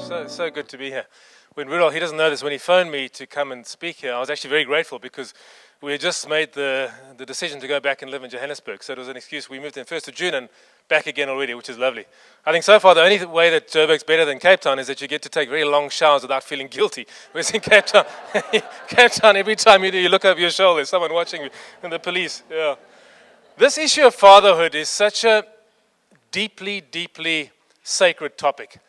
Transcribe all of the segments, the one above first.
So good to be here. When Rudolph, he doesn't know this, when he phoned me to come and speak here, I was actually very grateful because we had just made the decision to go back and live in Johannesburg. So it was an excuse. We moved in 1st of June and back again already, which is lovely. I think so far the only way that Joburg's better than Cape Town is that you get to take very long showers without feeling guilty. Whereas in Cape Town, every time you do, you look over your shoulder, there's someone watching you, and the police. Yeah. This issue of fatherhood is such a deeply, deeply sacred topic.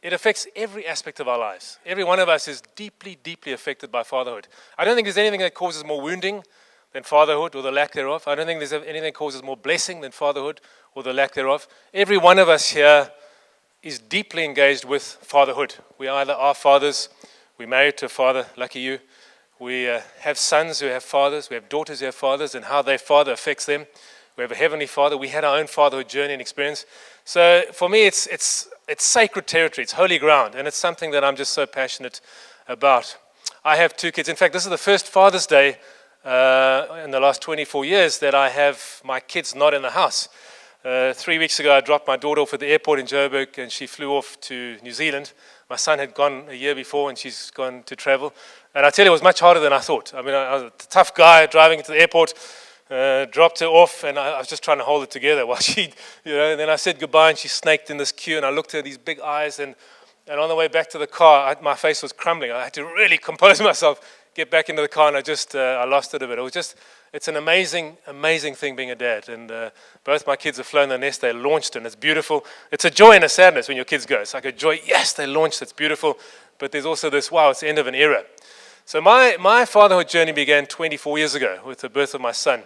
It affects every aspect of our lives. Every one of us is deeply, deeply affected by fatherhood. I don't think there's anything that causes more wounding than fatherhood or the lack thereof. I don't think there's anything that causes more blessing than fatherhood or the lack thereof. Every one of us here is deeply engaged with fatherhood. We either are fathers, we're married to a father, lucky you. We have sons who have fathers, we have daughters who have fathers, and how their father affects them. We have a heavenly father. We had our own fatherhood journey and experience. So for me, it's sacred territory. It's holy ground, and it's something that I'm just so passionate about. I have 2 kids. In fact, this is the first Father's Day in the last 24 years that I have my kids not in the house. 3 weeks ago, I dropped my daughter off at the airport in Joburg, and she flew off to New Zealand. My son had gone a year before, and she's gone to travel. And I tell you, it was much harder than I thought. I mean, I was a tough guy driving to the airport. Dropped her off, and I was just trying to hold it together while she, and then I said goodbye, and she snaked in this queue, and I looked at her, these big eyes, and on the way back to the car, my face was crumbling. I had to really compose myself, get back into the car, and I lost it a bit. It's an amazing, amazing thing being a dad, and both my kids have flown the nest. They launched, and it's beautiful. It's a joy and a sadness when your kids go. It's like a joy, yes, they launched, it's beautiful, but there's also this, wow, it's the end of an era. So my fatherhood journey began 24 years ago with the birth of my son.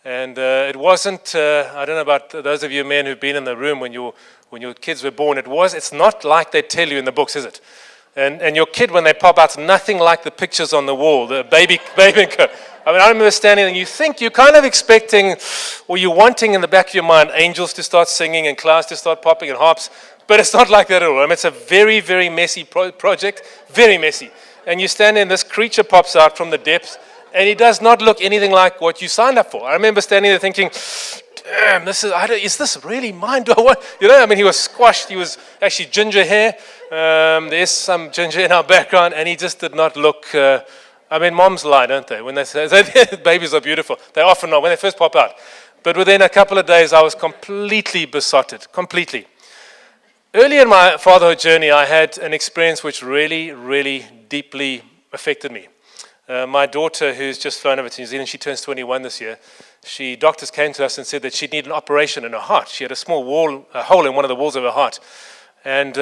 And it wasn't, I don't know about those of you men who've been in the room when your kids were born, it's not like they tell you in the books, is it? And your kid, when they pop out, it's nothing like the pictures on the wall, the baby. I mean, I remember standing there, and you're kind of expecting, or you're wanting in the back of your mind, angels to start singing and clouds to start popping and harps, but it's not like that at all. I mean, it's a very, very messy project, very messy. And you stand there, and this creature pops out from the depths, and he does not look anything like what you signed up for. I remember standing there thinking, damn, is this really mine? Do I want? I mean, he was squashed. He was actually ginger hair. There's some ginger in our background, and he just did not look. I mean, moms lie, don't they? When they say babies are beautiful, they often are when they first pop out. But within a couple of days, I was completely besotted, completely. Early in my fatherhood journey, I had an experience which really, really deeply affected me. My daughter, who's just flown over to New Zealand, she turns 21 this year. Doctors came to us and said that she'd need an operation in her heart. She had a small hole in one of the walls of her heart. And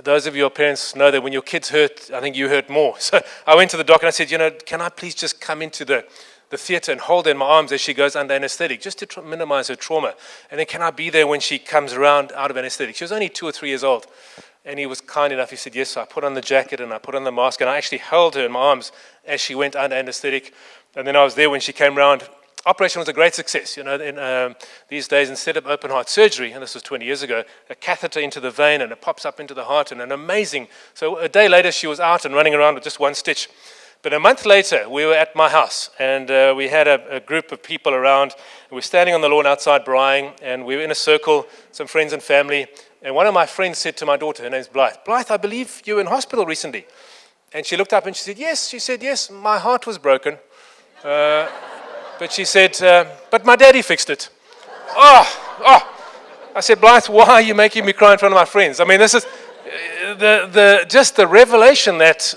those of your parents know that when your kids hurt, I think you hurt more. So I went to the doctor and I said, can I please just come into the theater and hold her in my arms as she goes under anesthetic, just to minimize her trauma. And then can I be there when she comes around out of anesthetic? She was only 2 or 3 years old. And he was kind enough. He said, yes. So I put on the jacket and I put on the mask, and I actually held her in my arms as she went under anesthetic. And then I was there when she came round. Operation was a great success. These days, instead of open heart surgery, and this was 20 years ago, a catheter into the vein and it pops up into the heart, and an amazing. So a day later, she was out and running around with just 1 stitch. But a month later, we were at my house, and we had a group of people around. We were standing on the lawn outside braaiing, and we were in a circle, some friends and family. And one of my friends said to my daughter, her name's Blythe, I believe you were in hospital recently. And she looked up and she said, yes. She said, yes, my heart was broken. But she said, but my daddy fixed it. Oh. I said, Blythe, why are you making me cry in front of my friends? I mean, this is just the revelation that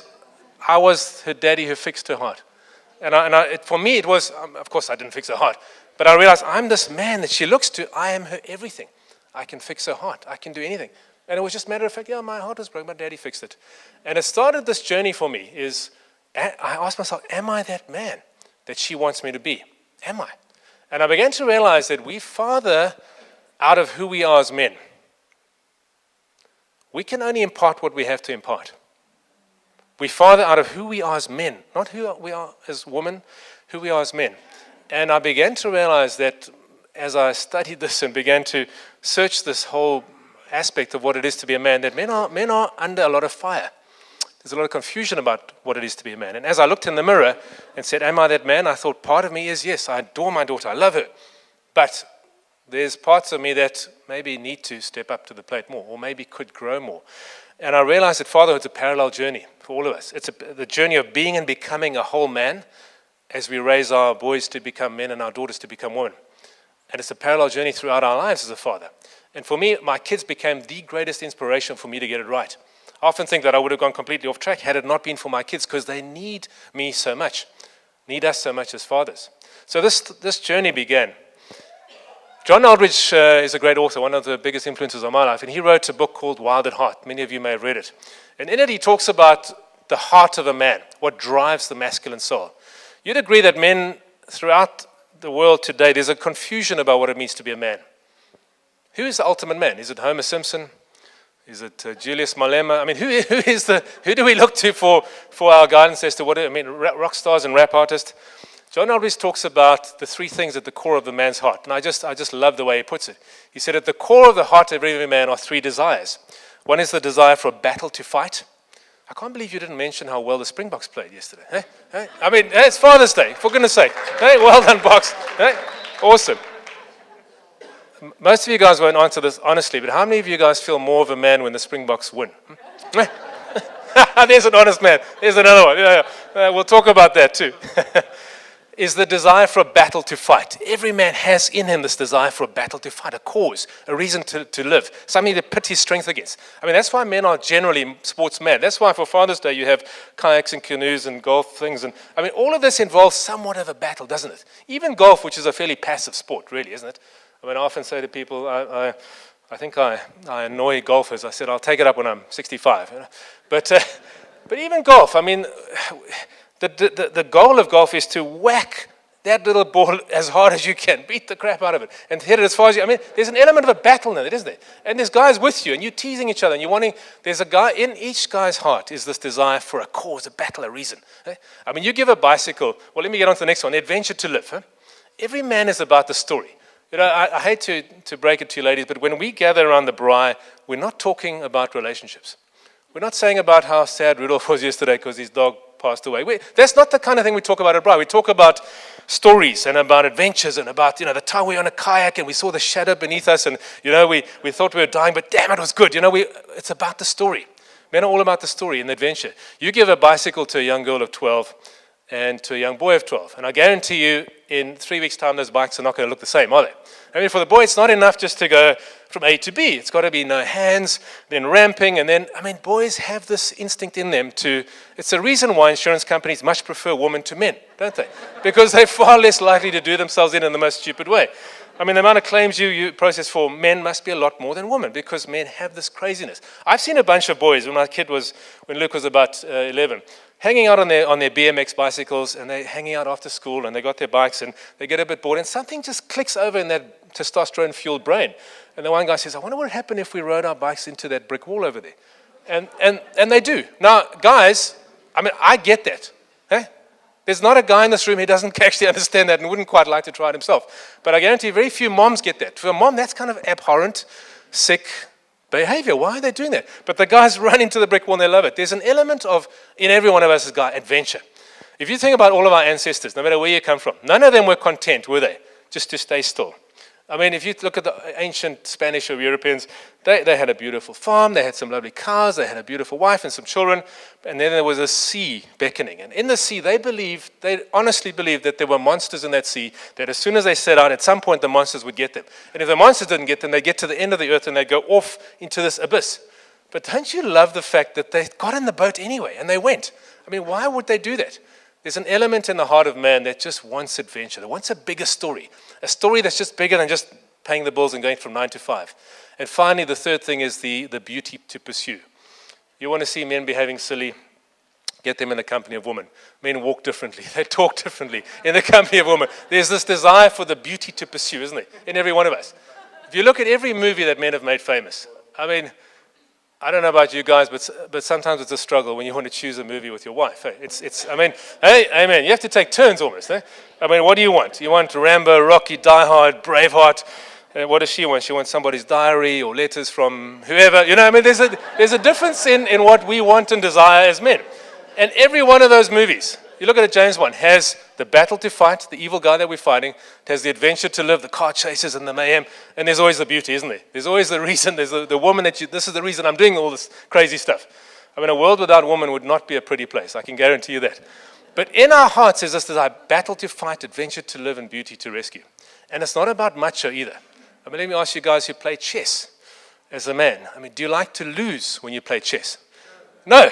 I was her daddy who fixed her heart. For me, it was, of course, I didn't fix her heart. But I realized I'm this man that she looks to. I am her everything. I can fix her heart. I can do anything. And it was just a matter of fact, my heart was broken, my daddy fixed it. And it started this journey for me I asked myself, am I that man that she wants me to be? Am I? And I began to realize that we father out of who we are as men. We can only impart what we have to impart. We father out of who we are as men, not who we are as women, who we are as men. And I began to realize that as I studied this and began to search this whole aspect of what it is to be a man, that men are under a lot of fire. There's a lot of confusion about what it is to be a man. And as I looked in the mirror and said, am I that man? I thought part of me is, yes, I adore my daughter, I love her. But there's parts of me that maybe need to step up to the plate more, or maybe could grow more. And I realized that fatherhood's a parallel journey for all of us. It's the journey of being and becoming a whole man as we raise our boys to become men and our daughters to become women. And it's a parallel journey throughout our lives as a father. And for me, my kids became the greatest inspiration for me to get it right. I often think that I would have gone completely off track had it not been for my kids, because they need me so much, need us so much as fathers. So this journey began. John Aldridge is a great author, one of the biggest influences on my life, and he wrote a book called Wild at Heart. Many of you may have read it. And in it, he talks about the heart of a man, what drives the masculine soul. You'd agree that men throughout the world today, there's a confusion about what it means to be a man. Who is the ultimate man? Is it Homer Simpson? Is it Julius Malema? I mean, who do we look to for our guidance as to what, rock stars and rap artists? John Aldridge talks about the three things at the core of the man's heart. And I just love the way he puts it. He said, at the core of the heart of every man are three desires. One is the desire for a battle to fight. I can't believe you didn't mention how well the Springboks played yesterday. Hey? Hey? I mean, it's Father's Day, for goodness sake. Hey, well done, Boks. Hey? Awesome. Most of you guys won't answer this honestly, but how many of you guys feel more of a man when the Springboks win? There's an honest man. There's another one. Yeah. We'll talk about that too. Is the desire for a battle to fight. Every man has in him this desire for a battle to fight, a cause, a reason to live, something to pit his strength against. I mean, that's why men are generally sportsmen. That's why for Father's Day you have kayaks and canoes and golf things. And I mean, all of this involves somewhat of a battle, doesn't it? Even golf, which is a fairly passive sport, really, isn't it? I mean, I often say to people, I think I annoy golfers. I said, I'll take it up when I'm 65. But even golf, I mean, the goal of golf is to whack that little ball as hard as you can, beat the crap out of it, and hit it as far as you. I mean, there's an element of a battle in it, isn't there? And there's guys with you, and you're teasing each other, and you're wanting. There's a guy in each guy's heart is this desire for a cause, a battle, a reason. I mean, you give a bicycle. Well, let me get on to the next one. Adventure to live. Every man is about the story. You know, I hate to break it to you ladies, but when we gather around the braai, we're not talking about relationships. We're not saying about how sad Rudolph was yesterday because his dog passed away. That's not the kind of thing we talk about at braai. We talk about stories and about adventures and about, the time we were on a kayak and we saw the shadow beneath us and, we thought we were dying, but damn, it was good. It's about the story. Men are all about the story and the adventure. You give a bicycle to a young girl of 12 and to a young boy of 12. And I guarantee you, in 3 weeks' time, those bikes are not going to look the same, are they? I mean, for the boy, it's not enough just to go from A to B. It's got to be no hands, then ramping, and then, boys have this instinct in them it's the reason why insurance companies much prefer women to men, don't they? Because they're far less likely to do themselves in the most stupid way. I mean, the amount of claims you process for men must be a lot more than women because men have this craziness. I've seen a bunch of boys when Luke was about 11, hanging out on their BMX bicycles, and they're hanging out after school, and they got their bikes, and they get a bit bored, and something just clicks over in that testosterone-fueled brain. And the one guy says, I wonder what would happen if we rode our bikes into that brick wall over there. And they do. Now, guys, I get that. There's not a guy in this room who doesn't actually understand that and wouldn't quite like to try it himself. But I guarantee very few moms get that. For a mom, that's kind of abhorrent, sick behavior. Why are they doing that? But the guys run into the brick wall and they love it. There's an element of, in every one of us, adventure. If you think about all of our ancestors, no matter where you come from, none of them were content, were they? Just to stay still. I mean, if you look at the ancient Spanish or Europeans, they had a beautiful farm, they had some lovely cows, they had a beautiful wife and some children, and then there was a sea beckoning. And in the sea, they honestly believed that there were monsters in that sea, that as soon as they set out, at some point the monsters would get them. And if the monsters didn't get them, they'd get to the end of the earth and they'd go off into this abyss. But don't you love the fact that they got in the boat anyway, and they went? I mean, why would they do that? There's an element in the heart of man that just wants adventure, that wants a bigger story, a story that's just bigger than just paying the bills and going from 9 to 5. And finally, the third thing is the beauty to pursue. You want to see men behaving silly, get them in the company of women. Men walk differently, they talk differently in the company of women. There's this desire for the beauty to pursue, isn't there, in every one of us? If you look at every movie that men have made famous, I don't know about you guys, but sometimes it's a struggle when you want to choose a movie with your wife. Hey, amen. You have to take turns almost. What do you want? You want Rambo, Rocky, Die Hard, Braveheart. What does she want? She wants somebody's diary or letters from whoever. There's a difference in what we want and desire as men. And every one of those movies, You look at it, James 1 has the battle to fight, the evil guy that we're fighting. It has the adventure to live, the car chases and the mayhem. And there's always the beauty, isn't there? There's always the reason. There's the woman this is the reason I'm doing all this crazy stuff. I mean, a world without woman would not be a pretty place. I can guarantee you that. But in our hearts is this desire, battle to fight, adventure to live, and beauty to rescue. And it's not about macho either. I mean, let me ask you guys who play chess as a man. I mean, do you like to lose when you play chess? No.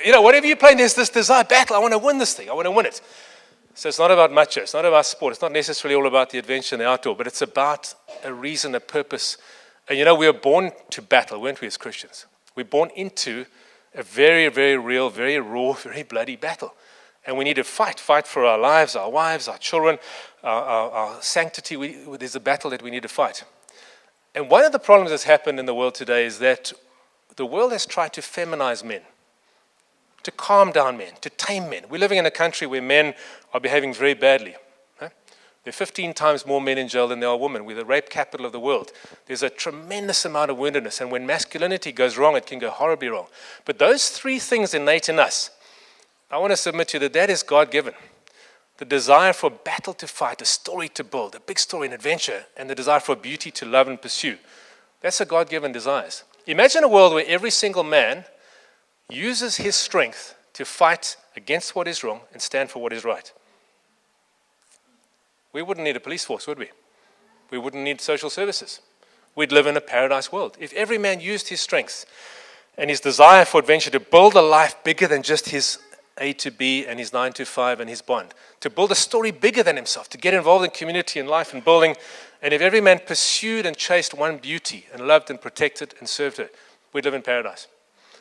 You know, whatever you play, there's this desire, battle. I want to win this thing. I want to win it. So it's not about macho. It's not about sport. It's not necessarily all about the adventure and the outdoor, but it's about a reason, a purpose. And you know, we were born to battle, weren't we, as Christians? We're born into a very, very real, very raw, very bloody battle. And we need to fight for our lives, our wives, our children, our sanctity. There's a battle that we need to fight. And one of the problems that's happened in the world today is that the world has tried to feminize men, to calm down men, to tame men. We're living in a country where men are behaving very badly. There are 15 times more men in jail than there are women. We're the rape capital of the world. There's a tremendous amount of woundedness, and when masculinity goes wrong, it can go horribly wrong. But those three things innate in us, I want to submit to you that is God-given. The desire for battle to fight, a story to build, a big story, an adventure, and the desire for beauty to love and pursue. That's a God-given desire. Imagine a world where every single man uses his strength to fight against what is wrong and stand for what is right. We wouldn't need a police force, would we? We wouldn't need social services. We'd live in a paradise world. If every man used his strength and his desire for adventure to build a life bigger than just his A to B and his 9 to 5 and his bond, to build a story bigger than himself, to get involved in community and life and building, and if every man pursued and chased one beauty and loved and protected and served her, we'd live in paradise.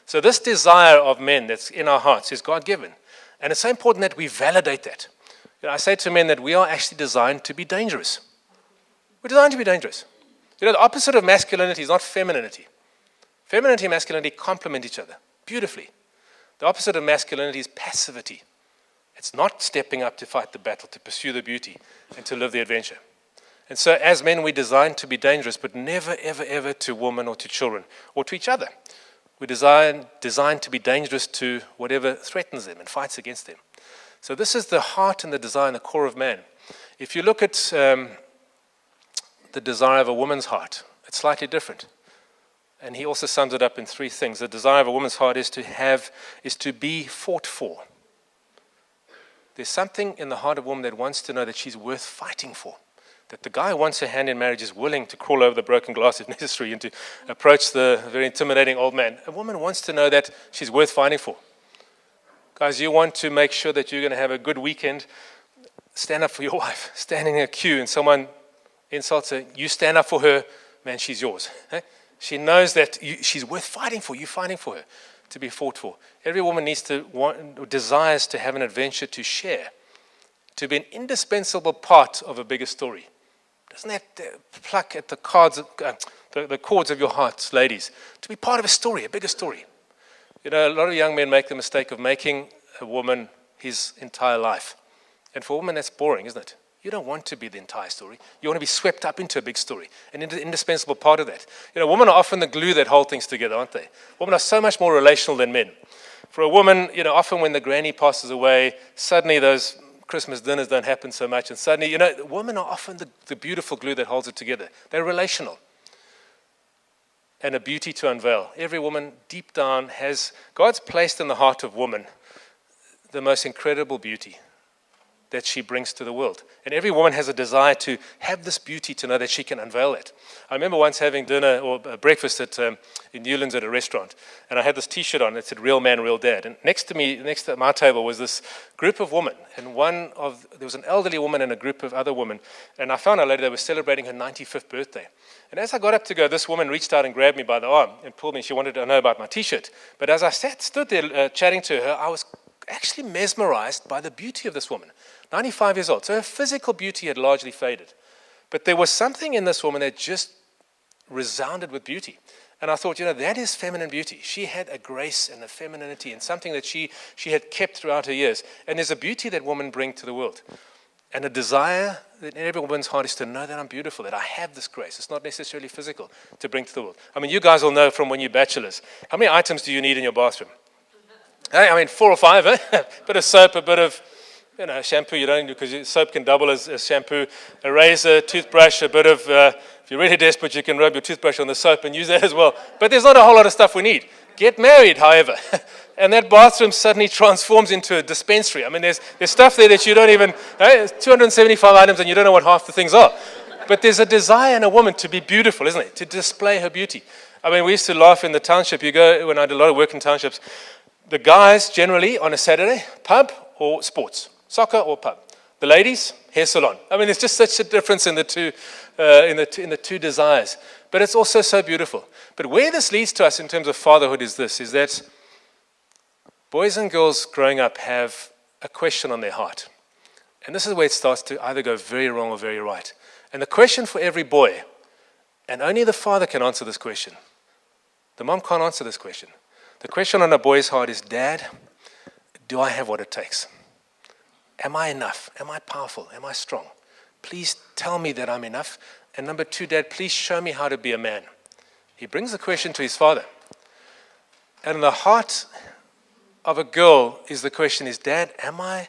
So this desire of men that's in our hearts is God-given. And it's so important that we validate that. You know, I say to men that we are actually designed to be dangerous. We're designed to be dangerous. You know, the opposite of masculinity is not femininity. Femininity and masculinity complement each other beautifully. The opposite of masculinity is passivity. It's not stepping up to fight the battle, to pursue the beauty, and to live the adventure. And so as men, we're designed to be dangerous, but never, ever, ever to women or to children or to each other. We're designed to be dangerous to whatever threatens them and fights against them. So this is the heart and the desire and the core of man. If you look at the desire of a woman's heart, it's slightly different. And he also sums it up in three things. The desire of a woman's heart is to be fought for. There's something in the heart of a woman that wants to know that she's worth fighting for. That the guy who wants her hand in marriage is willing to crawl over the broken glass if necessary and to approach the very intimidating old man. A woman wants to know that she's worth fighting for. Guys, you want to make sure that you're going to have a good weekend. Stand up for your wife. Stand in a queue and someone insults her. You stand up for her, man, she's yours. She knows that she's worth fighting for. You're fighting for her to be fought for. Every woman desires to have an adventure to share, to be an indispensable part of a bigger story. Doesn't that pluck at the chords of your hearts, ladies, to be part of a story, a bigger story? You know, a lot of young men make the mistake of making a woman his entire life. And for a woman, that's boring, isn't it? You don't want to be the entire story. You want to be swept up into a big story, an indispensable part of that. You know, women are often the glue that hold things together, aren't they? Women are so much more relational than men. For a woman, you know, often when the granny passes away, suddenly those Christmas dinners don't happen so much, and suddenly, you know, women are often the beautiful glue that holds it together. They're relational. And a beauty to unveil. Every woman deep down God's placed in the heart of woman the most incredible beauty that she brings to the world. And every woman has a desire to have this beauty, to know that she can unveil it. I remember once having dinner or breakfast in Newlands at a restaurant, and I had this T-shirt on that said, "Real man, real dad." And next to my table was this group of women, and there was an elderly woman and a group of other women, and I found out later they were celebrating her 95th birthday. And as I got up to go, this woman reached out and grabbed me by the arm and pulled me. She wanted to know about my T-shirt. But as I stood there chatting to her, I was actually mesmerized by the beauty of this woman. 95 years old. So her physical beauty had largely faded. But there was something in this woman that just resounded with beauty. And I thought, you know, that is feminine beauty. She had a grace and a femininity and something that she had kept throughout her years. And there's a beauty that women bring to the world. And a desire that in every woman's heart is to know that I'm beautiful, that I have this grace. It's not necessarily physical to bring to the world. I mean, you guys will know from when you're bachelors. How many items do you need in your bathroom? I mean, 4 or 5, eh? A bit of soap, a bit of shampoo you don't need because soap can double as shampoo. A razor, toothbrush, a bit of, if you're really desperate, you can rub your toothbrush on the soap and use that as well. But there's not a whole lot of stuff we need. Get married, however, and that bathroom suddenly transforms into a dispensary. I mean, there's stuff there that you don't even, 275 items and you don't know what half the things are. But there's a desire in a woman to be beautiful, isn't it? To display her beauty. I mean, we used to laugh in the township. You go, when I did a lot of work in townships, the guys generally on a Saturday, pub or sports, soccer or pub. The ladies, hair salon. I mean, there's just such a difference in the two, in the two desires. But it's also so beautiful. But where this leads to us in terms of fatherhood is that boys and girls growing up have a question on their heart. And this is where it starts to either go very wrong or very right. And the question for every boy, and only the father can answer this question. The mom can't answer this question. The question on a boy's heart is, Dad, do I have what it takes? Am I enough? Am I powerful? Am I strong? Please tell me that I'm enough. And number two, Dad, please show me how to be a man. He brings the question to his father. And in the heart of a girl is the question is, Dad, am I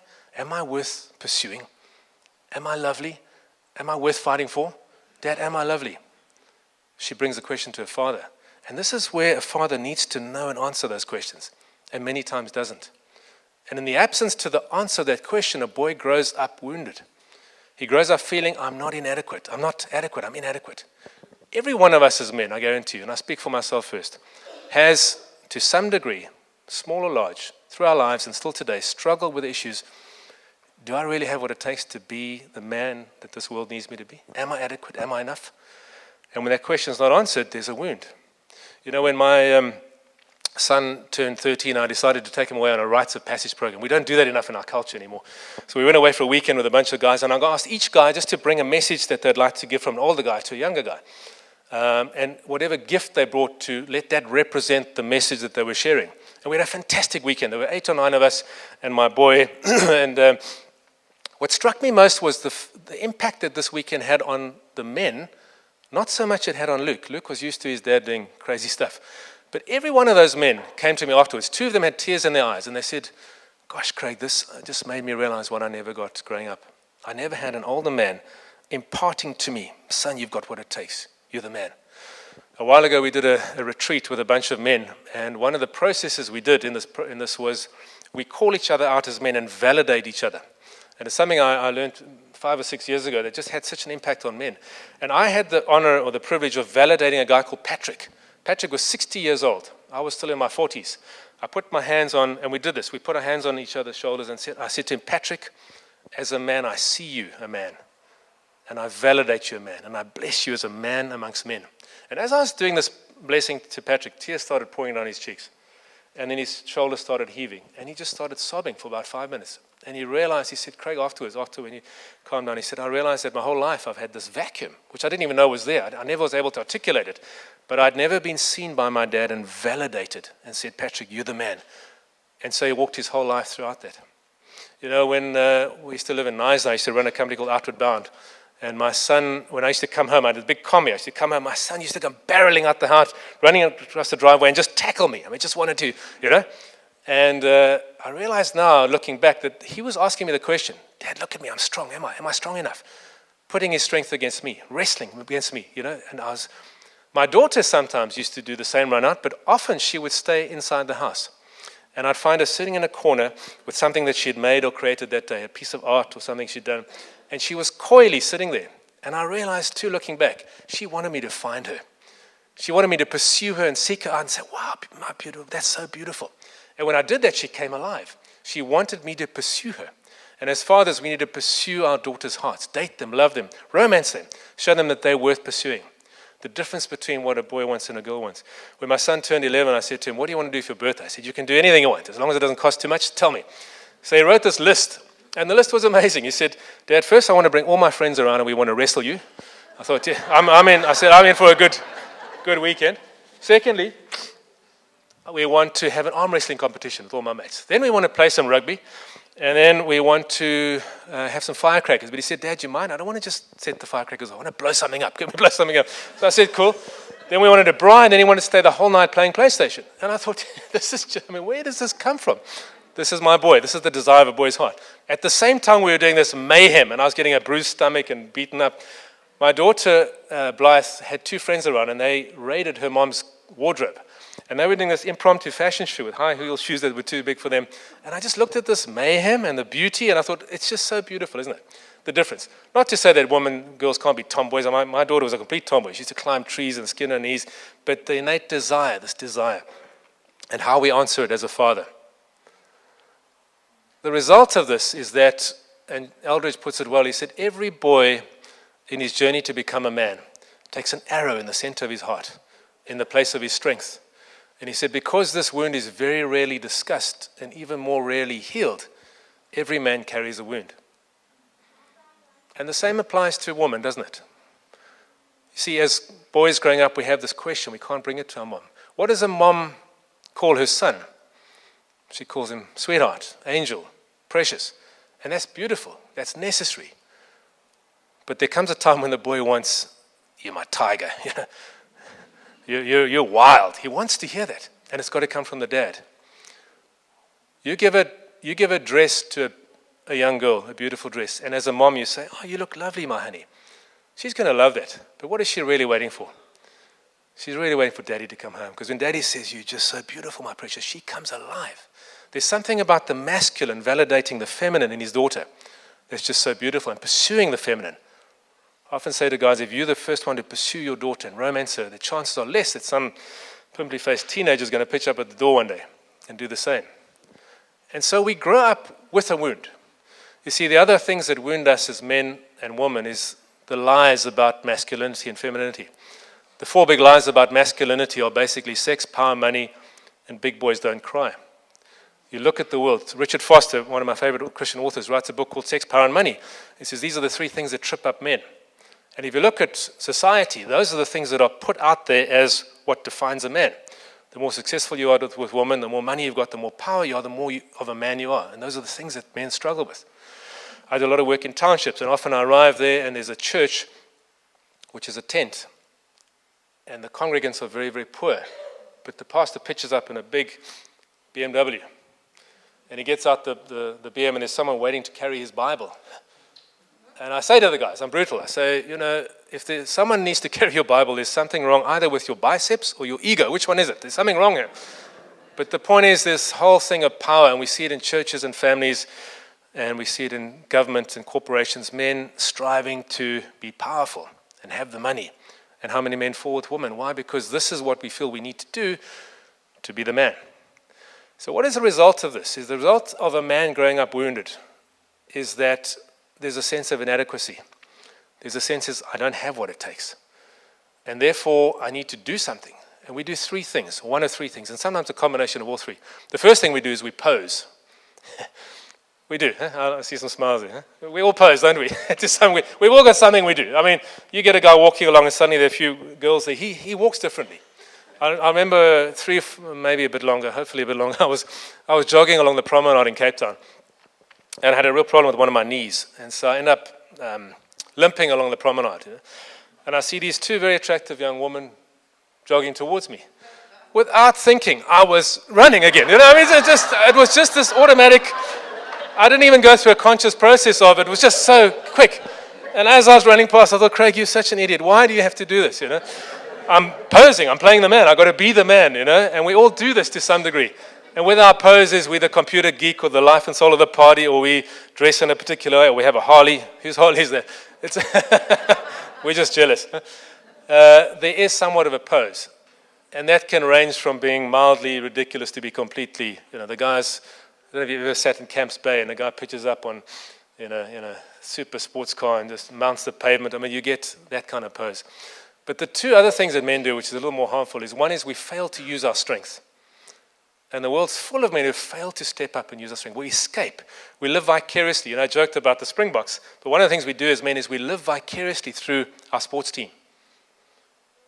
worth pursuing? Am I lovely? Am I worth fighting for? Dad, am I lovely? She brings the question to her father. And this is where a father needs to know and answer those questions, and many times doesn't. And in the absence to the answer to that question, a boy grows up wounded. He grows up feeling, I'm not inadequate. I'm not adequate. I'm inadequate. Every one of us as men, I guarantee you, and I speak for myself first, has to some degree, small or large, through our lives and still today, struggled with issues. Do I really have what it takes to be the man that this world needs me to be? Am I adequate? Am I enough? And when that question is not answered, there's a wound. You know, when my son turned 13, I decided to take him away on a rites of passage program. We don't do that enough in our culture anymore. So we went away for a weekend with a bunch of guys, and I asked each guy just to bring a message that they'd like to give from an older guy to a younger guy. And whatever gift they brought, to let that represent the message that they were sharing. And we had a fantastic weekend. There were 8 or 9 of us and my boy. And what struck me most was the impact that this weekend had on the men. Not so much it had on Luke. Luke was used to his dad doing crazy stuff. But every one of those men came to me afterwards. 2 of them had tears in their eyes. And they said, gosh, Craig, this just made me realize what I never got growing up. I never had an older man imparting to me, son, you've got what it takes. You're the man. A while ago, we did a retreat with a bunch of men. And one of the processes we did in this was we call each other out as men and validate each other. And it's something I learned 5 or 6 years ago that just had such an impact on men. And I had the honor or the privilege of validating a guy called Patrick. Patrick was 60 years old. I was still in my 40s. I put my hands on, and we did this. We put our hands on each other's shoulders and I said to him, Patrick, as a man, I see you a man. And I validate you a man. And I bless you as a man amongst men. And as I was doing this blessing to Patrick, tears started pouring down his cheeks. And then his shoulders started heaving. And he just started sobbing for about 5 minutes. And he realized, he said, Craig, after when he calmed down, he said, I realized that my whole life I've had this vacuum, which I didn't even know was there. I never was able to articulate it. But I'd never been seen by my dad and validated and said, Patrick, you're the man. And so he walked his whole life throughout that. You know, when we used to live in Nysa, I used to run a company called Outward Bound. And my son, when I used to come home, I had a big combi. I used to come home, my son used to come barreling out the house, running across the driveway and just tackle me. I mean, just wanted to, you know. And I realize now, looking back, that he was asking me the question, Dad, look at me, I'm strong, am I? Am I strong enough? Putting his strength against me, wrestling against me, you know. And my daughter sometimes used to do the same run out, but often she would stay inside the house. And I'd find her sitting in a corner with something that she'd made or created that day, a piece of art or something she'd done. And she was coyly sitting there. And I realized too, looking back, she wanted me to find her. She wanted me to pursue her and seek her out and say, wow, my beautiful, that's so beautiful. And when I did that, she came alive. She wanted me to pursue her. And as fathers, we need to pursue our daughters' hearts, date them, love them, romance them, show them that they're worth pursuing. The difference between what a boy wants and a girl wants. When my son turned 11, I said to him, what do you want to do for your birthday? I said, you can do anything you want, as long as it doesn't cost too much, tell me. So he wrote this list, and the list was amazing. He said, Dad, first I want to bring all my friends around and we want to wrestle you. I thought, yeah, I'm in for a good weekend. Secondly, we want to have an arm wrestling competition with all my mates. Then we want to play some rugby. And then we want to have some firecrackers. But he said, Dad, do you mind? I don't want to just set the firecrackers. I want to blow something up. Can we blow something up? So I said, cool. Then we wanted a braai, and then he wanted to stay the whole night playing PlayStation. And I thought, where does this come from? This is my boy. This is the desire of a boy's heart. At the same time we were doing this mayhem, and I was getting a bruised stomach and beaten up, my daughter, Blythe, had 2 friends around, and they raided her mom's wardrobe. And they were doing this impromptu fashion show with high-heel shoes that were too big for them. And I just looked at this mayhem and the beauty, and I thought, it's just so beautiful, isn't it? The difference. Not to say that girls can't be tomboys. My daughter was a complete tomboy. She used to climb trees and skin her knees. But the innate desire, this desire, and how we answer it as a father. The result of this is that, and Eldridge puts it well, he said, every boy in his journey to become a man takes an arrow in the center of his heart, in the place of his strength. And he said, because this wound is very rarely discussed and even more rarely healed, every man carries a wound. And the same applies to a woman, doesn't it? You see, as boys growing up, we have this question. We can't bring it to our mom. What does a mom call her son? She calls him sweetheart, angel, precious. And that's beautiful. That's necessary. But there comes a time when the boy wants, you're my tiger. You're wild. He wants to hear that. And it's got to come from the dad. You give a dress to a young girl, a beautiful dress, and as a mom you say, oh, you look lovely, my honey. She's going to love that. But what is she really waiting for? She's really waiting for daddy to come home. Because when daddy says, you're just so beautiful, my precious, she comes alive. There's something about the masculine validating the feminine in his daughter that's just so beautiful, and pursuing the feminine. I often say to guys, if you're the first one to pursue your daughter and romance her, the chances are less that some pimply-faced teenager is going to pitch up at the door one day and do the same. And so we grow up with a wound. You see, the other things that wound us as men and women is the lies about masculinity and femininity. The 4 big lies about masculinity are basically sex, power, money, and big boys don't cry. You look at the world. Richard Foster, one of my favorite Christian authors, writes a book called Sex, Power, and Money. He says these are the 3 things that trip up men. And if you look at society, those are the things that are put out there as what defines a man. The more successful you are with women, the more money you've got, the more power you are, the more of a man you are. And those are the things that men struggle with. I do a lot of work in townships, and often I arrive there and there's a church, which is a tent. And the congregants are very, very poor. But the pastor pitches up in a big BMW. And he gets out the BM, and there's someone waiting to carry his Bible. And I say to the guys, I'm brutal. I say, if someone needs to carry your Bible, there's something wrong either with your biceps or your ego. Which one is it? There's something wrong here. But the point is, this whole thing of power, and we see it in churches and families, and we see it in government and corporations, men striving to be powerful and have the money. And how many men fall with women? Why? Because this is what we feel we need to do to be the man. So what is the result of this? Is the result of a man growing up wounded is that there's a sense of inadequacy. There's a sense of, I don't have what it takes. And therefore, I need to do something. And we do 3 things, one of 3 things, and sometimes a combination of all 3. The first thing we do is we pose. We do. Huh? I see some smiles there. Huh? We all pose, don't we? We've all got something we do. I mean, you get a guy walking along and suddenly there are a few girls there. He walks differently. I remember 3, maybe a bit longer, hopefully a bit longer. I was jogging along the promenade in Cape Town, and I had a real problem with one of my knees. And so I end up limping along the promenade. And I see these 2 very attractive young women jogging towards me. Without thinking, I was running again. I mean, it was just this automatic. I didn't even go through a conscious process of it. It was just so quick. And as I was running past, I thought, Craig, you're such an idiot. Why do you have to do this? I'm posing. I'm playing the man. I've got to be the man, And we all do this to some degree. And with our poses, we're the computer geek or the life and soul of the party, or we dress in a particular way, or we have a Harley. Whose Harley is that? We're just jealous. There is somewhat of a pose. And that can range from being mildly ridiculous to be completely, the guys, I don't know if you've ever sat in Camps Bay and the guy pitches up on, in a super sports car and just mounts the pavement. I mean, you get that kind of pose. But the 2 other things that men do, which is a little more harmful, is one is we fail to use our strength. And the world's full of men who fail to step up and use our strength. We escape. We live vicariously. I joked about the Springboks, but one of the things we do as men is we live vicariously through our sports team.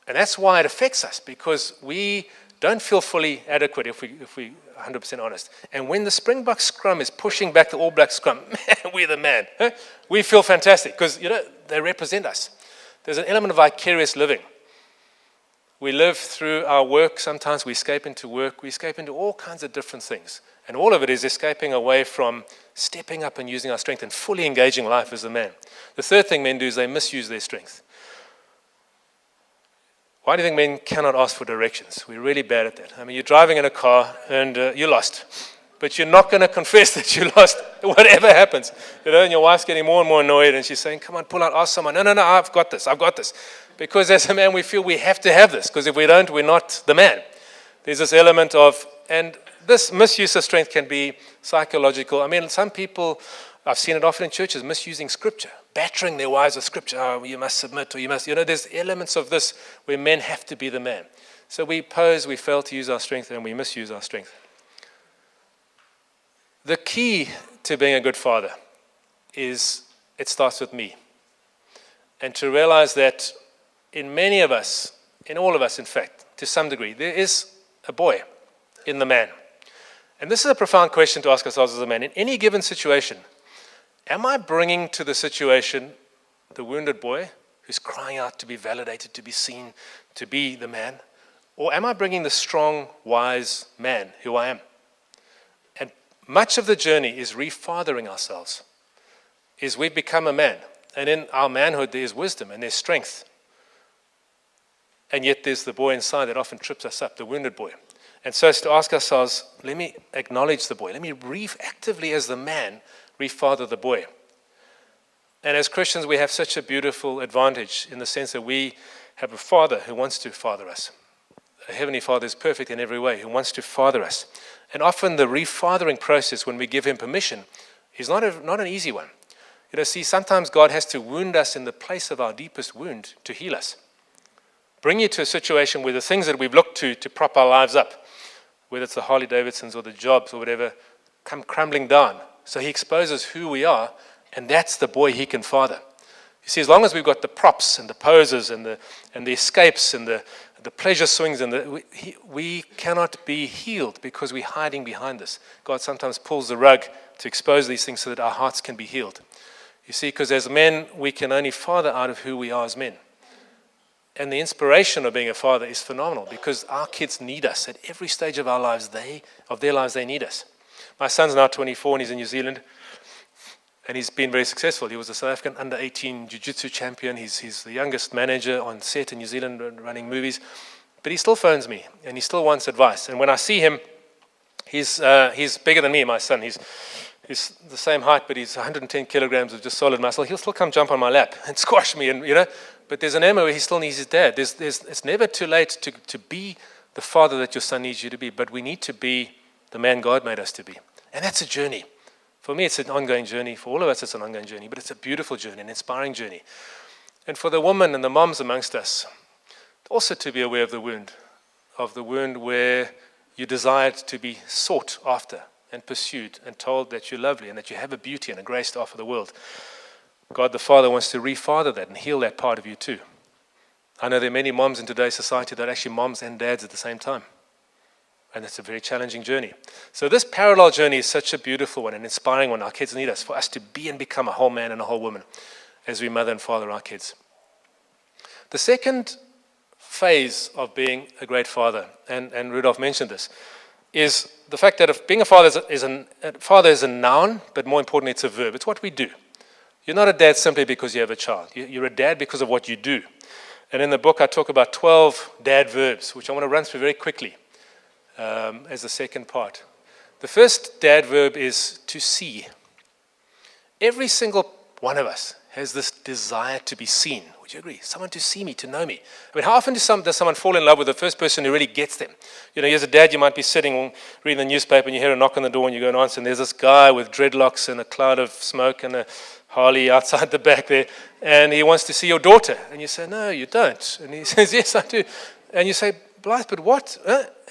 And that's why it affects us, because we don't feel fully adequate if we 100% honest. And when the Springbok scrum is pushing back the All Black scrum, man, we're the man. Huh? We feel fantastic because, they represent us. There's an element of vicarious living. We live through our work. Sometimes we escape into work. We escape into all kinds of different things. And all of it is escaping away from stepping up and using our strength and fully engaging life as a man. The third thing men do is they misuse their strength. Why do you think men cannot ask for directions? We're really bad at that. I mean, you're driving in a car and you're lost. But you're not going to confess that you lost, whatever happens. And your wife's getting more and more annoyed, and she's saying, come on, pull out, ask someone. No, I've got this. Because as a man, we feel we have to have this, because if we don't, we're not the man. There's this element of, and this misuse of strength can be psychological. I mean, some people, I've seen it often in churches, misusing scripture, battering their wives with scripture. Oh, you must submit, or you must, there's elements of this where men have to be the man. So we fail to use our strength, and we misuse our strength. The key to being a good father is it starts with me. And to realize that in many of us, in all of us, in fact, to some degree, there is a boy in the man. And this is a profound question to ask ourselves as a man. In any given situation, am I bringing to the situation the wounded boy who's crying out to be validated, to be seen, to be the man? Or am I bringing the strong, wise man who I am? And much of the journey is refathering ourselves, is we've become a man. And in our manhood, there's wisdom and there's strength. And yet there's the boy inside that often trips us up, the wounded boy. And so it's to ask ourselves, let me acknowledge the boy. Let me actively, as the man, refather the boy. And as Christians, we have such a beautiful advantage in the sense that we have a father who wants to father us. A heavenly Father is perfect in every way, who wants to father us. And often the refathering process, when we give him permission, is not an easy one. See, sometimes God has to wound us in the place of our deepest wound to heal us. Bring you to a situation where the things that we've looked to prop our lives up, whether it's the Harley Davidsons or the jobs or whatever, come crumbling down. So he exposes who we are, and that's the boy he can father. You see, as long as we've got the props and the poses and the escapes and the pleasure swings, and we cannot be healed because we're hiding behind this. God sometimes pulls the rug to expose these things so that our hearts can be healed. You see, because as men, we can only father out of who we are as men. And the inspiration of being a father is phenomenal because our kids need us at every stage of our lives. Their lives, they need us. My son's now 24 and he's in New Zealand, and he's been very successful. He was a South African under-18 jiu-jitsu champion. He's the youngest manager on set in New Zealand running movies. But he still phones me, and he still wants advice. And when I see him, he's bigger than me, my son. He's the same height, but he's 110 kilograms of just solid muscle. He'll still come jump on my lap and squash me, But there's an element where he still needs his dad. It's never too late to be the father that your son needs you to be, but we need to be the man God made us to be. And that's a journey. For me, it's an ongoing journey. For all of us, it's an ongoing journey, but it's a beautiful journey, an inspiring journey. And for the women and the moms amongst us, also to be aware of the wound where you desired to be sought after and pursued and told that you're lovely and that you have a beauty and a grace to offer the world. God the Father wants to refather that and heal that part of you too. I know there are many moms in today's society that are actually moms and dads at the same time. And it's a very challenging journey. So this parallel journey is such a beautiful one, an inspiring one. Our kids need us, for us to be and become a whole man and a whole woman as we mother and father our kids. The second phase of being a great father, and Rudolph mentioned this, is the fact that being a father is a noun, but more importantly, it's a verb. It's what we do. You're not a dad simply because you have a child. You're a dad because of what you do. And in the book, I talk about 12 dad verbs, which I want to run through very quickly as the second part. The first dad verb is to see. Every single one of us has this desire to be seen. Would you agree? Someone to see me, to know me. I mean, how often does someone fall in love with the first person who really gets them? As a dad, you might be sitting reading the newspaper and you hear a knock on the door and you go and answer, and there's this guy with dreadlocks and a cloud of smoke and a Harley outside the back there, and he wants to see your daughter. And you say, no, you don't. And he says, yes, I do. And you say, Blythe, but what?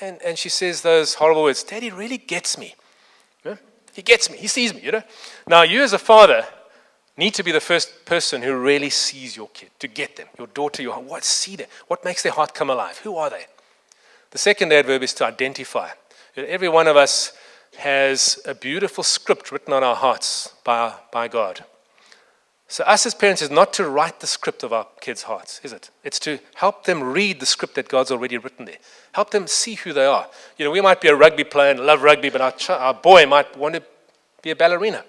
And she says those horrible words, Daddy really gets me. He gets me. He sees me, Now, you as a father need to be the first person who really sees your kid, to get them, your daughter, see them. What makes their heart come alive? Who are they? The second adverb is to identify. Every one of us has a beautiful script written on our hearts by God. So us as parents is not to write the script of our kids' hearts, is it? It's to help them read the script that God's already written there. Help them see who they are. We might be a rugby player and love rugby, but our boy might want to be a ballerina.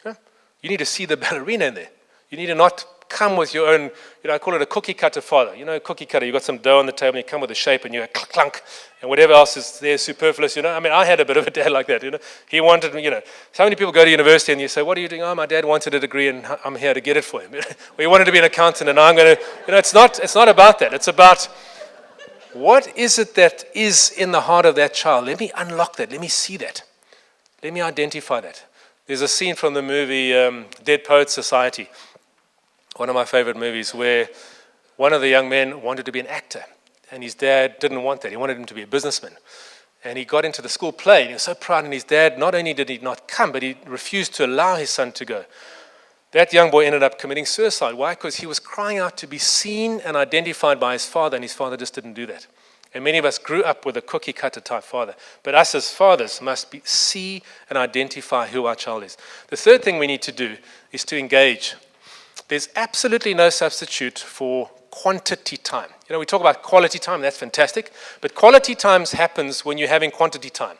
You need to see the ballerina in there. You need to not come with your own, I call it a cookie cutter father. Cookie cutter, you've got some dough on the table, and you come with a shape, and you clunk, clunk, and whatever else is there superfluous, I had a bit of a dad like that, He wanted me, so many people go to university, and you say, what are you doing? Oh, my dad wanted a degree, and I'm here to get it for him. Well, he wanted to be an accountant, and I'm going to, it's not about that. It's about, what is it that is in the heart of that child? Let me unlock that. Let me see that. Let me identify that. There's a scene from the movie Dead Poets Society, one of my favorite movies, where one of the young men wanted to be an actor, and his dad didn't want that. He wanted him to be a businessman. And he got into the school play, and he was so proud, and his dad, not only did he not come, but he refused to allow his son to go. That young boy ended up committing suicide. Why? Because he was crying out to be seen and identified by his father, and his father just didn't do that. And many of us grew up with a cookie cutter type father. But us as fathers must see and identify who our child is. The third thing we need to do is to engage. There's absolutely no substitute for quantity time. We talk about quality time, that's fantastic. But quality time happens when you're having quantity time.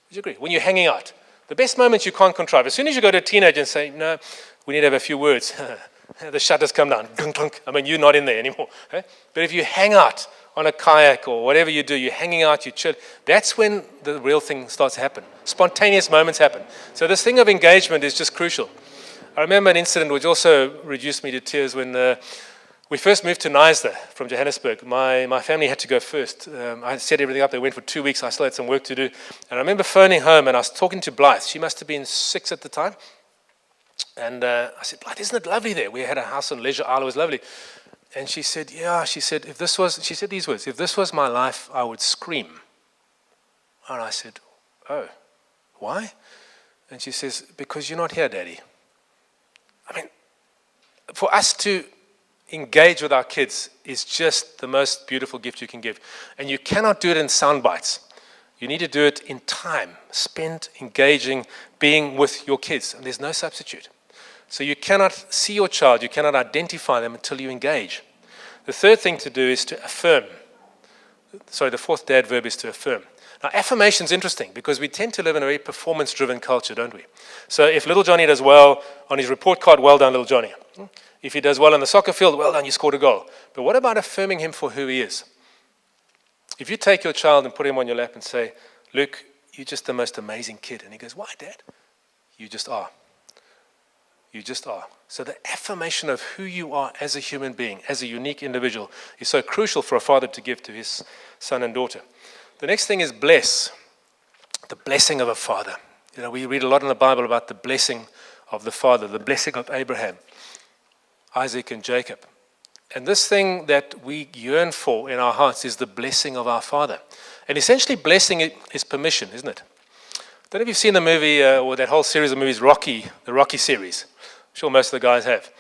Would you agree? When you're hanging out. The best moments you can't contrive. As soon as you go to a teenager and say, no, we need to have a few words. The shutters come down. You're not in there anymore. Okay? But if you hang out on a kayak or whatever you do, you're hanging out, you chill, that's when the real thing starts to happen. Spontaneous moments happen. So this thing of engagement is just crucial. I remember an incident which also reduced me to tears when we first moved to Knysna from Johannesburg. My family had to go first. I set everything up. They went for 2 weeks. I still had some work to do. And I remember phoning home, and I was talking to Blythe. She must have been 6 at the time. And I said, Blythe, isn't it lovely there? We had a house on Leisure Isle. It was lovely. And she said, yeah. She said these words, if this was my life, I would scream. And I said, oh, why? And she says, because you're not here, Daddy. For us to engage with our kids is just the most beautiful gift you can give. And you cannot do it in sound bites. You need to do it in time, spent engaging, being with your kids. And there's no substitute. So you cannot see your child, you cannot identify them until you engage. The third thing to do is to affirm. The fourth dad verb is to affirm. Now, affirmation is interesting because we tend to live in a very performance-driven culture, don't we? So if little Johnny does well on his report card, well done, little Johnny. If he does well on the soccer field, well done, you scored a goal. But what about affirming him for who he is? If you take your child and put him on your lap and say, Luke, you're just the most amazing kid. And he goes, why, Dad? You just are. You just are. So the affirmation of who you are as a human being, as a unique individual, is so crucial for a father to give to his son and daughter. The next thing is bless. The blessing of a father. We read a lot in the Bible about the blessing of the father, the blessing of Abraham, Isaac, and Jacob. And this thing that we yearn for in our hearts is the blessing of our father. And essentially blessing is permission, isn't it? I don't know if you've seen the movie or that whole series of movies, Rocky, the Rocky series. I'm sure most of the guys have.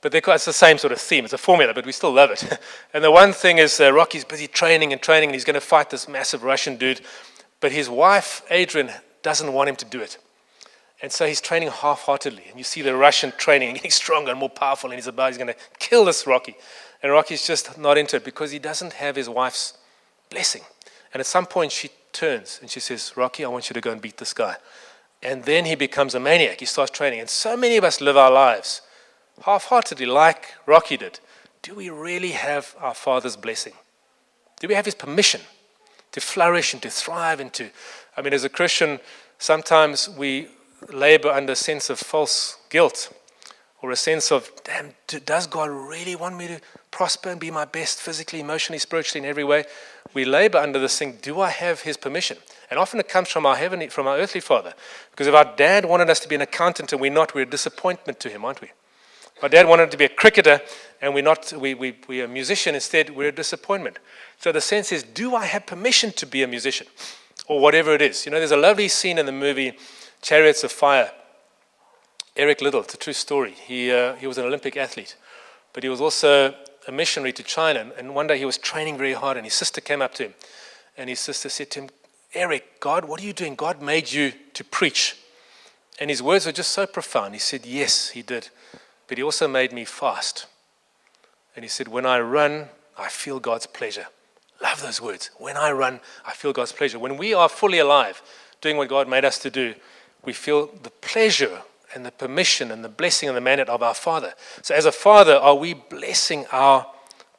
But it's the same sort of theme. It's a formula, but we still love it. And the one thing is Rocky's busy training, and he's going to fight this massive Russian dude. But his wife, Adrian, doesn't want him to do it. And so he's training half-heartedly. And you see the Russian training and getting stronger and more powerful, and he's going to kill this Rocky. And Rocky's just not into it because he doesn't have his wife's blessing. And at some point she turns and she says, Rocky, I want you to go and beat this guy. And then he becomes a maniac. He starts training. And so many of us live our lives half-heartedly like Rocky did. Do we really have our Father's blessing? Do we have his permission to flourish and to thrive and to... as a Christian, sometimes we labor under a sense of false guilt or a sense of, damn, does God really want me to prosper and be my best physically, emotionally, spiritually, in every way? We labor under this thing, do I have his permission? And often it comes from our earthly father. Because if our dad wanted us to be an accountant and we're not, we're a disappointment to him, aren't we? Our dad wanted to be a cricketer and we're a musician instead, we're a disappointment. So the sense is, do I have permission to be a musician? Or whatever it is. There's a lovely scene in the movie Chariots of Fire. Eric Liddell, it's a true story. He was an Olympic athlete, but he was also a missionary to China. And one day he was training very hard, and his sister came up to him. And his sister said to him, Eric, God, what are you doing? God made you to preach. And his words were just so profound. He said, yes, he did. but he also made me fast. And he said, when I run, I feel God's pleasure. Love those words. When I run, I feel God's pleasure. When we are fully alive, doing what God made us to do, we feel the pleasure and the permission and the blessing and the mandate of our Father. So as a father, are we blessing our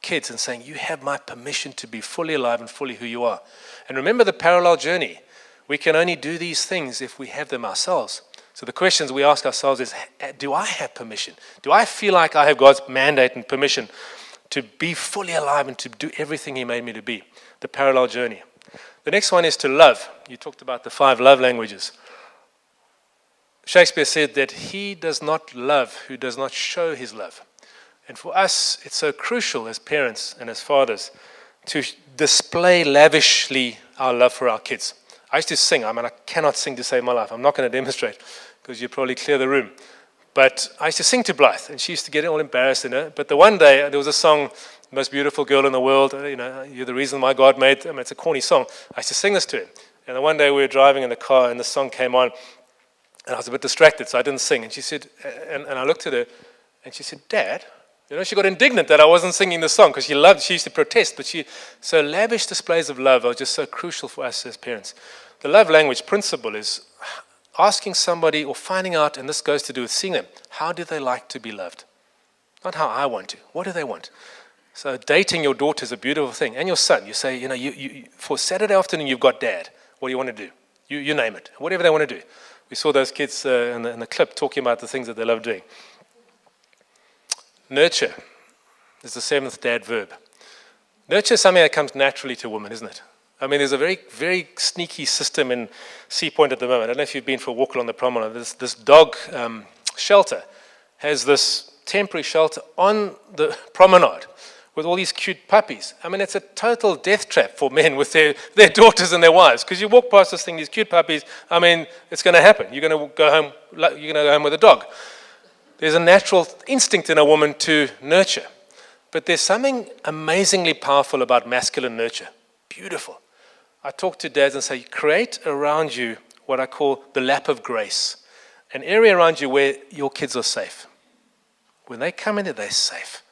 kids and saying, you have my permission to be fully alive and fully who you are? And remember the parallel journey. We can only do these things if we have them ourselves. So the questions we ask ourselves is, do I have permission? Do I feel like I have God's mandate and permission to be fully alive and to do everything he made me to be? The parallel journey. The next one is to love. You talked about the 5 love languages. Shakespeare said that he does not love who does not show his love. And for us, it's so crucial as parents and as fathers to display lavishly our love for our kids. I used to sing. I cannot sing to save my life. I'm not going to demonstrate because you'd probably clear the room. But I used to sing to Blythe, and she used to get all embarrassed. But the one day, there was a song, The Most Beautiful Girl in the World, you're the reason why God made, it's a corny song. I used to sing this to him. And then one day we were driving in the car, and the song came on, and I was a bit distracted, so I didn't sing. And she said, and I looked at her, and she said, Dad, she got indignant that I wasn't singing the song because she used to protest. But so lavish displays of love are just so crucial for us as parents. The love language principle is asking somebody or finding out, and this goes to do with seeing them, how do they like to be loved? Not how I want to. What do they want? So dating your daughter is a beautiful thing. And your son, you say, you for Saturday afternoon, you've got Dad. What do you want to do? You name it. Whatever they want to do. We saw those kids in the clip talking about the things that they love doing. Nurture is the 7th dad verb. Nurture is something that comes naturally to women, isn't it? There's a very, very sneaky system in Sea Point at the moment. I don't know if you've been for a walk along the promenade. This dog shelter has this temporary shelter on the promenade with all these cute puppies. It's a total death trap for men with their daughters and their wives. Because you walk past this thing, these cute puppies, it's going to happen. You're going to go home with a dog. There's a natural instinct in a woman to nurture. But there's something amazingly powerful about masculine nurture. Beautiful. I talk to dads and say, create around you what I call the lap of grace. An area around you where your kids are safe. When they come in there, they're safe.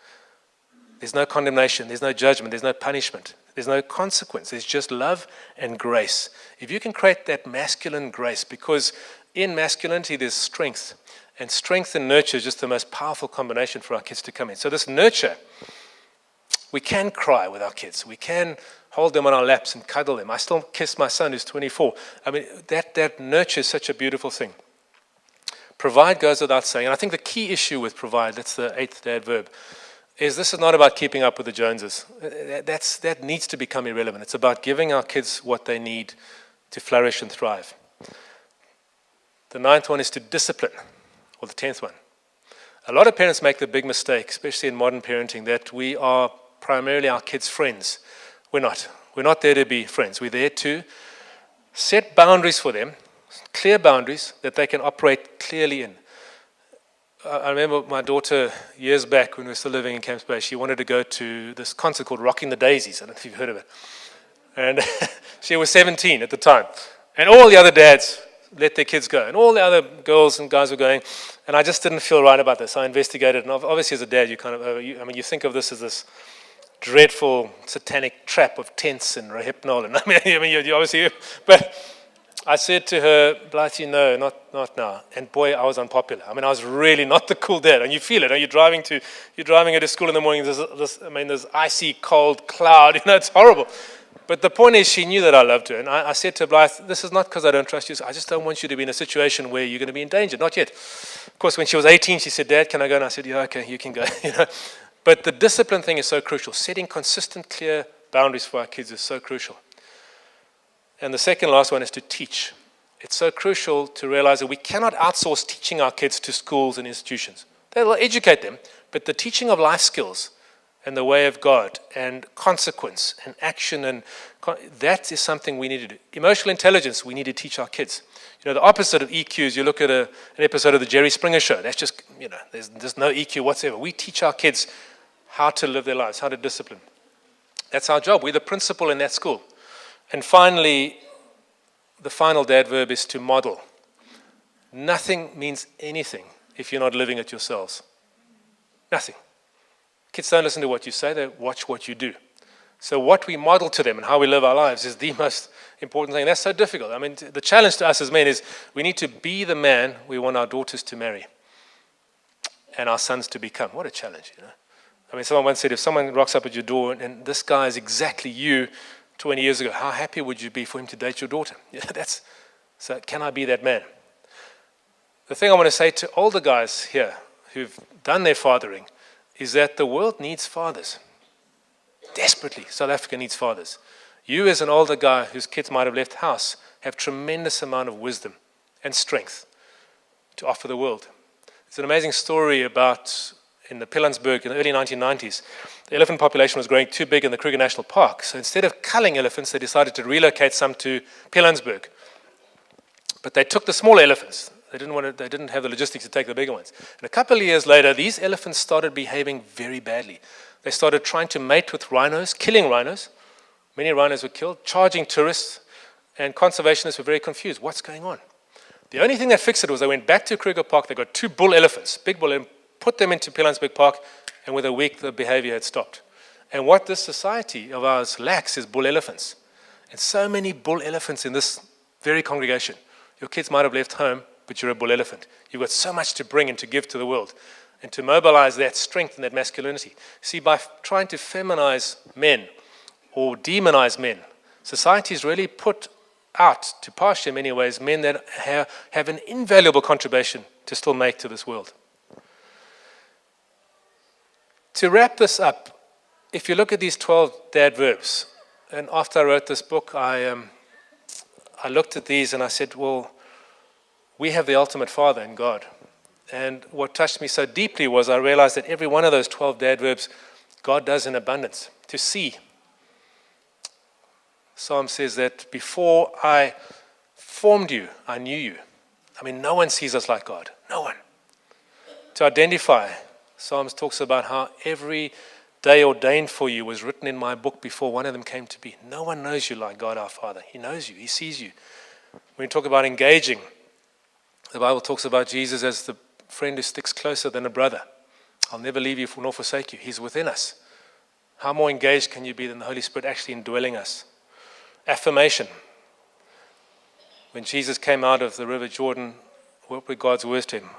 There's no condemnation, there's no judgment, there's no punishment, there's no consequence. There's just love and grace. If you can create that masculine grace, because in masculinity there's strength, and strength and nurture is just the most powerful combination for our kids to come in. So this nurture, we can cry with our kids. We can hold them on our laps and cuddle them. I still kiss my son who's 24. That nurture is such a beautiful thing. Provide goes without saying. And I think the key issue with provide, that's the 8th dad verb, is this is not about keeping up with the Joneses. That needs to become irrelevant. It's about giving our kids what they need to flourish and thrive. The 9th one is to discipline, or the 10th one. A lot of parents make the big mistake, especially in modern parenting, that we are primarily our kids' friends. We're not. We're not there to be friends. We're there to set boundaries for them, clear boundaries that they can operate clearly in. I remember my daughter years back when we were still living in Camps Bay, she wanted to go to this concert called Rocking the Daisies. I don't know if you've heard of it. And she was 17 at the time. And all the other dads let their kids go. And all the other girls and guys were going. And I just didn't feel right about this. I investigated. And obviously as a dad, you think of this as this dreadful satanic trap of tents and Rohypnol. And you obviously, but I said to her, Blighty, no, not now. And boy, I was unpopular. I was really not the cool dad. And you feel it. You're driving her to school in the morning. There's icy cold cloud. It's horrible. But the point is, she knew that I loved her. And I said to Blythe, this is not because I don't trust you. I just don't want you to be in a situation where you're going to be in danger. Not yet. Of course, when she was 18, she said, Dad, can I go? And I said, yeah, okay, you can go. But the discipline thing is so crucial. Setting consistent, clear boundaries for our kids is so crucial. And the second last one is to teach. It's so crucial to realize that we cannot outsource teaching our kids to schools and institutions. They will educate them, but the teaching of life skills and the way of God and consequence and action, and that is something we need to do. Emotional intelligence, we need to teach our kids. The opposite of EQ is you look at an episode of the Jerry Springer Show. That's just, there's no EQ whatsoever. We teach our kids how to live their lives, how to discipline. That's our job. We're the principal in that school. And finally, the final dad verb is to model. Nothing means anything if you're not living it yourselves. Nothing. Kids don't listen to what you say, they watch what you do. So what we model to them and how we live our lives is the most important thing. That's so difficult. I mean, the challenge to us as men is we need to be the man we want our daughters to marry and our sons to become. What a challenge, you know. I mean, someone once said, if someone rocks up at your door and this guy is exactly you 20 years ago, how happy would you be for him to date your daughter? Yeah, so can I be that man? The thing I want to say to older guys here who've done their fathering is that the world needs fathers. Desperately, South Africa needs fathers. You as an older guy whose kids might have left house have tremendous amount of wisdom and strength to offer the world. It's an amazing story about in the Pilanesberg in the early 1990s. The elephant population was growing too big in the Kruger National Park. So instead of culling elephants, they decided to relocate some to Pilanesberg. But they took the small elephants. They didn't have the logistics to take the bigger ones. And a couple of years later, these elephants started behaving very badly. They started trying to mate with rhinos, killing rhinos. Many rhinos were killed, charging tourists, and conservationists were very confused. What's going on? The only thing that fixed it was they went back to Kruger Park, they got 2 bull elephants, big bull, and put them into Pilanesberg Park, and within a week the behavior had stopped. And what this society of ours lacks is bull elephants. And so many bull elephants in this very congregation. Your kids might have left home, but you're a bull elephant. You've got so much to bring and to give to the world, and to mobilize that strength and that masculinity. See, by trying to feminize men or demonize men, society's really put out to pasture in many ways men that have an invaluable contribution to still make to this world. To wrap this up, if you look at these 12 dad verbs, and after I wrote this book, I looked at these and I said, well, we have the ultimate father in God. And what touched me so deeply was I realized that every one of those 12 dad verbs, God does in abundance. To see. Psalm says that before I formed you, I knew you. I mean, no one sees us like God. No one. To identify. Psalms talks about how every day ordained for you was written in my book before one of them came to be. No one knows you like God our Father. He knows you. He sees you. When we talk about engaging, the Bible talks about Jesus as the friend who sticks closer than a brother. I'll never leave you nor forsake you. He's within us. How more engaged can you be than the Holy Spirit actually indwelling us? Affirmation. When Jesus came out of the river Jordan, what were God's words to him?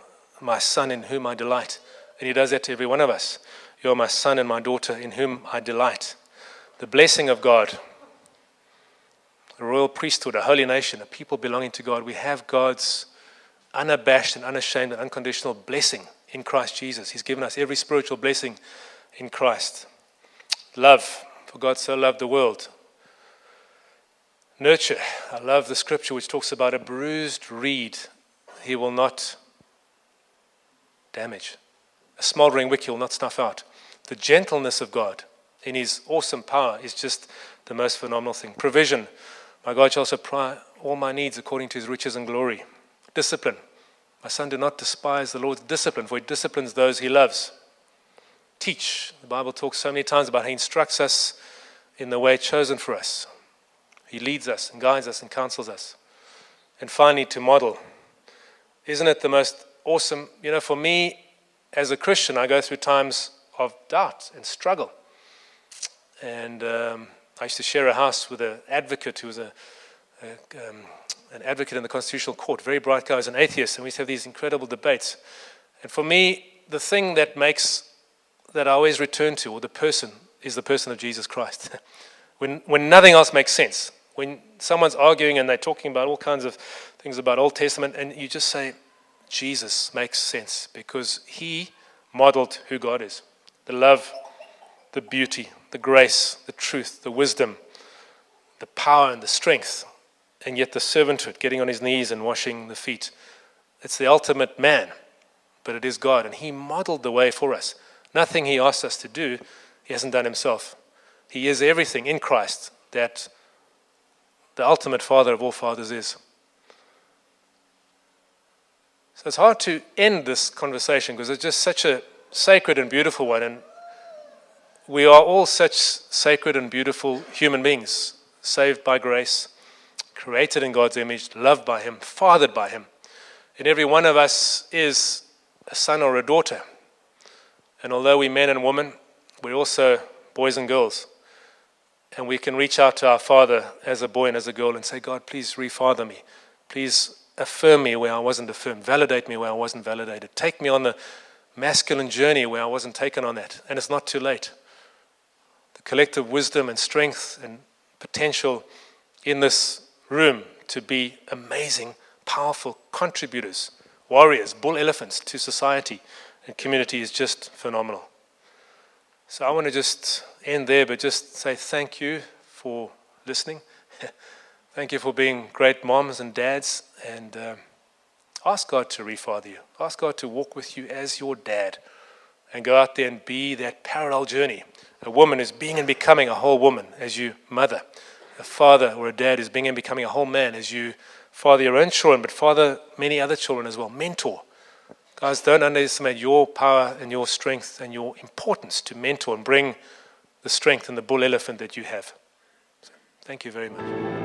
My son in whom I delight. And he does that to every one of us. You are my son and my daughter in whom I delight. The blessing of God. A royal priesthood, a holy nation, a people belonging to God. We have God's unabashed and unashamed and unconditional blessing in Christ Jesus. He's given us every spiritual blessing in Christ. Love, for God so loved the world. Nurture, I love the scripture which talks about a bruised reed he will not damage. A smoldering wick he will not snuff out. The gentleness of God in his awesome power is just the most phenomenal thing. Provision, my God shall supply all my needs according to his riches and glory. Discipline. My son, do not despise the Lord's discipline, for he disciplines those he loves. Teach. The Bible talks so many times about how he instructs us in the way chosen for us. He leads us and guides us and counsels us. And finally, to model. Isn't it the most awesome? You know, for me, as a Christian, I go through times of doubt and struggle. And I used to share a house with an advocate who was an advocate in the Constitutional Court, very bright guy, was an atheist, and we used to have these incredible debates. And for me, the thing that I always return to, or the person, is the person of Jesus Christ. when nothing else makes sense, when someone's arguing and they're talking about all kinds of things about Old Testament, and you just say, Jesus makes sense, because he modeled who God is. The love, the beauty, the grace, the truth, the wisdom, the power and the strength, and yet the servanthood, getting on his knees and washing the feet. It's the ultimate man, but it is God, and he modeled the way for us. Nothing he asked us to do, he hasn't done himself. He is everything in Christ that the ultimate father of all fathers is. So it's hard to end this conversation because it's just such a sacred and beautiful one, and we are all such sacred and beautiful human beings, saved by grace, created in God's image, loved by him, fathered by him. And every one of us is a son or a daughter. And although we're men and women, we're also boys and girls. And we can reach out to our Father as a boy and as a girl and say, God, please refather me. Please affirm me where I wasn't affirmed. Validate me where I wasn't validated. Take me on the masculine journey where I wasn't taken on that. And it's not too late. The collective wisdom and strength and potential in this room to be amazing, powerful contributors, warriors, bull elephants to society and community is just phenomenal. So I want to just end there, but just say thank you for listening. Thank you for being great moms and dads, and ask God to refather you. Ask God to walk with you as your dad and go out there and be that parallel journey. A woman is being and becoming a whole woman as you mother. A father or a dad is being and becoming a whole man as you father your own children, but father many other children as well. Mentor. Guys, don't underestimate your power and your strength and your importance to mentor and bring the strength and the bull elephant that you have. So, thank you very much.